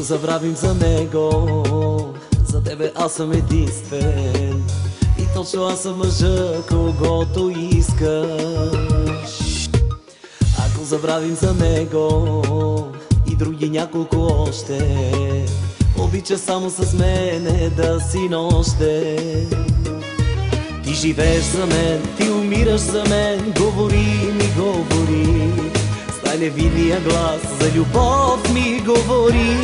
забравим за него, за тебе аз съм единствен и точно аз съм мъжа, когото искаш. Ако забравим за него и други няколко още, обича само с мене да си нощем. Ти живееш за мен, ти умираш за мен, говори ми, говори. С най-невинния глас за любов ми говори.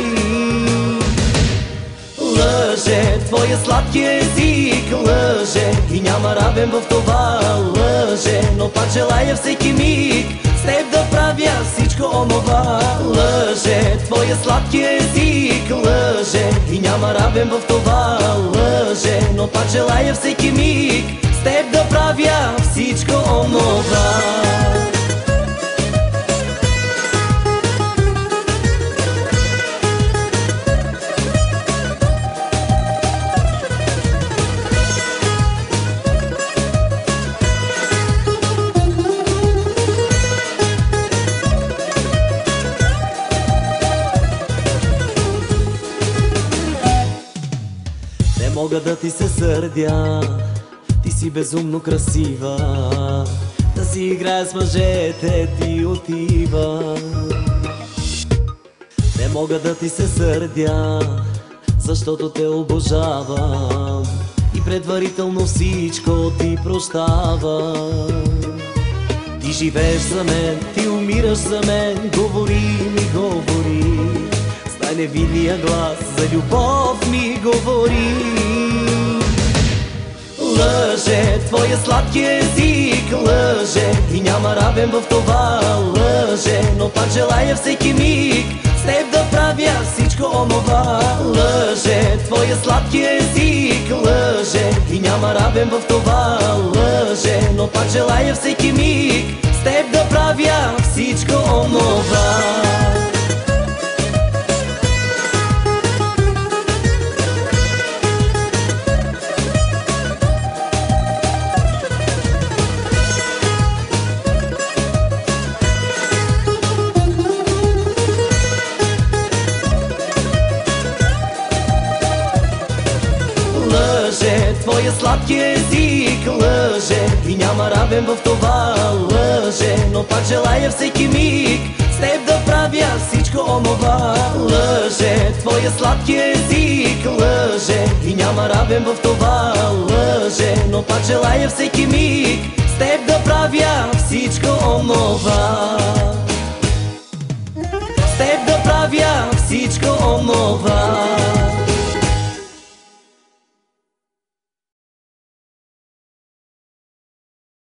Лъже, твоя сладки език лъже и няма равен в това, лъже. Но пак желая всеки миг с теб да правя всичко онова. Лъже, твоя сладки език лъже и няма равен в това, лъже. Но пак желая всеки миг с теб да правя всичко онова. Не мога да ти се сърдя, ти си безумно красива, да си играе с мъжете ти отива. Не мога да ти се сърдя, защото те обожавам и предварително всичко ти прощавам. Ти живееш за мен, ти умираш за мен, говори ми, говори. С най-невинния глас за любов ми говори. Лъже, твоя сладки език лъже и няма равен в това, лъже. Но пак желая всеки миг с теб да правя всичко онова. Лъже, твоя сладки език лъже и няма равен в това, лъже. Но пак желая всеки миг с теб да правя всичко онова. Лъже, твоя сладки език лъже и няма равен в това, лъже. Но пак желая всеки миг с теб да правя всичко онова. Лъже, твоя сладки език лъже и няма равен в това, лъже. Но пак желая всеки миг с теб да правя всичко онова.